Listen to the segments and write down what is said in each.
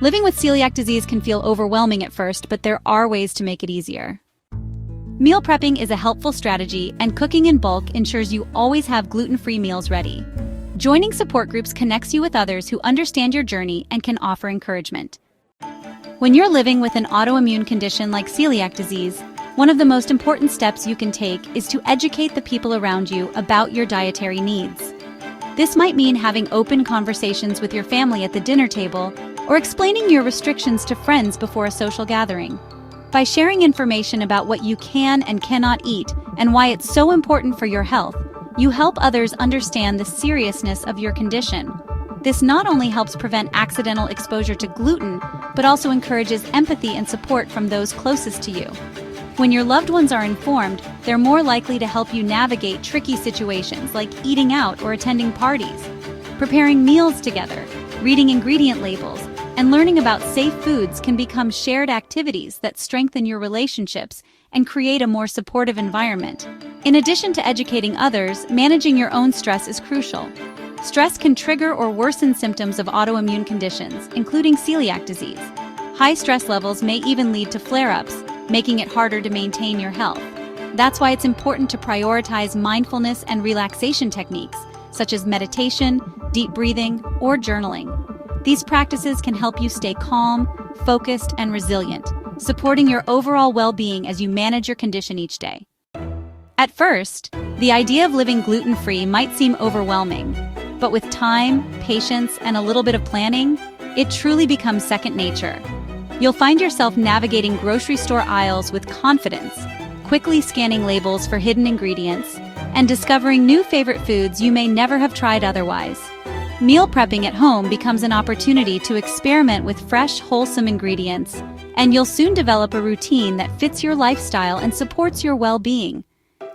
Living with celiac disease can feel overwhelming at first, but there are ways to make it easier. Meal prepping is a helpful strategy, and cooking in bulk ensures you always have gluten-free meals ready. Joining support groups connects you with others who understand your journey and can offer encouragement. When you're living with an autoimmune condition like celiac disease, one of the most important steps you can take is to educate the people around you about your dietary needs. This might mean having open conversations with your family at the dinner table or explaining your restrictions to friends before a social gathering. By sharing information about what you can and cannot eat and why it's so important for your health, you help others understand the seriousness of your condition. This not only helps prevent accidental exposure to gluten, but also encourages empathy and support from those closest to you. When your loved ones are informed, they're more likely to help you navigate tricky situations like eating out or attending parties. Preparing meals together, reading ingredient labels, and learning about safe foods can become shared activities that strengthen your relationships and create a more supportive environment. In addition to educating others, managing your own stress is crucial. Stress can trigger or worsen symptoms of autoimmune conditions, including celiac disease. High stress levels may even lead to flare-ups, making it harder to maintain your health. That's why it's important to prioritize mindfulness and relaxation techniques, such as meditation, deep breathing, or journaling. These practices can help you stay calm, focused, and resilient, supporting your overall well-being as you manage your condition each day. At first, the idea of living gluten-free might seem overwhelming, but with time, patience, and a little bit of planning, it truly becomes second nature. You'll find yourself navigating grocery store aisles with confidence, quickly scanning labels for hidden ingredients, and discovering new favorite foods you may never have tried otherwise. Meal prepping at home becomes an opportunity to experiment with fresh, wholesome ingredients, and you'll soon develop a routine that fits your lifestyle and supports your well-being.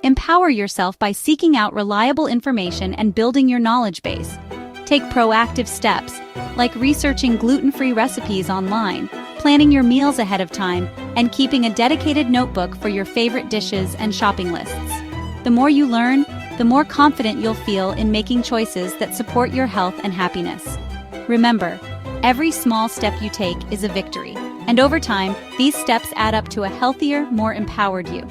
Empower yourself by seeking out reliable information and building your knowledge base. Take proactive steps, like researching gluten-free recipes online, planning your meals ahead of time, and keeping a dedicated notebook for your favorite dishes and shopping lists. The more you learn, the more confident you'll feel in making choices that support your health and happiness. Remember, every small step you take is a victory, and over time, these steps add up to a healthier, more empowered you.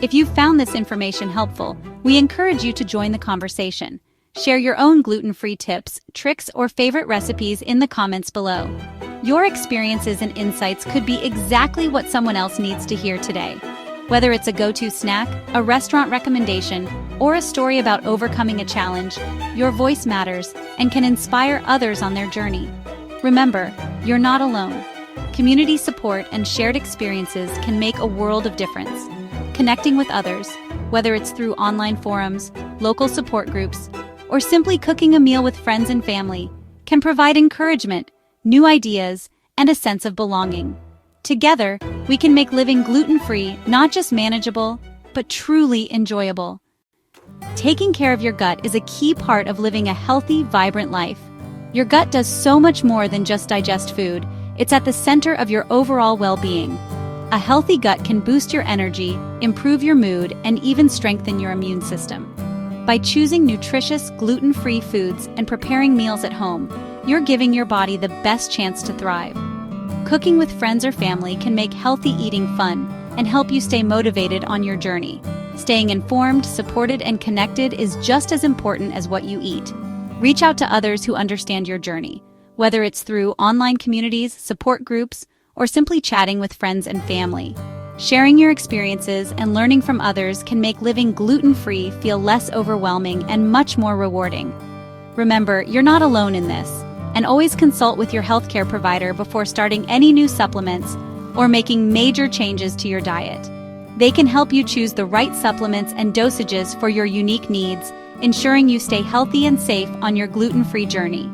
If you've found this information helpful, we encourage you to join the conversation. Share your own gluten-free tips, tricks, or favorite recipes in the comments below. Your experiences and insights could be exactly what someone else needs to hear today. Whether it's a go-to snack, a restaurant recommendation, or a story about overcoming a challenge, your voice matters and can inspire others on their journey. Remember, you're not alone. Community support and shared experiences can make a world of difference. Connecting with others, whether it's through online forums, local support groups, or simply cooking a meal with friends and family, can provide encouragement, new ideas, and a sense of belonging. Together, we can make living gluten-free not just manageable, but truly enjoyable. Taking care of your gut is a key part of living a healthy, vibrant life. Your gut does so much more than just digest food. It's at the center of your overall well-being. A healthy gut can boost your energy, improve your mood, and even strengthen your immune system. By choosing nutritious, gluten-free foods and preparing meals at home, you're giving your body the best chance to thrive. Cooking with friends or family can make healthy eating fun and help you stay motivated on your journey. Staying informed, supported, and connected is just as important as what you eat. Reach out to others who understand your journey, whether it's through online communities, support groups, or simply chatting with friends and family. Sharing your experiences and learning from others can make living gluten-free feel less overwhelming and much more rewarding. Remember, you're not alone in this, and always consult with your healthcare provider before starting any new supplements or making major changes to your diet. They can help you choose the right supplements and dosages for your unique needs, ensuring you stay healthy and safe on your gluten-free journey.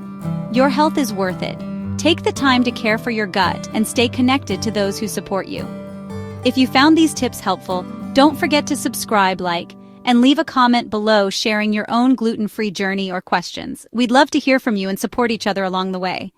Your health is worth it. Take the time to care for your gut and stay connected to those who support you. If you found these tips helpful, don't forget to subscribe, like, and leave a comment below sharing your own gluten-free journey or questions. We'd love to hear from you and support each other along the way.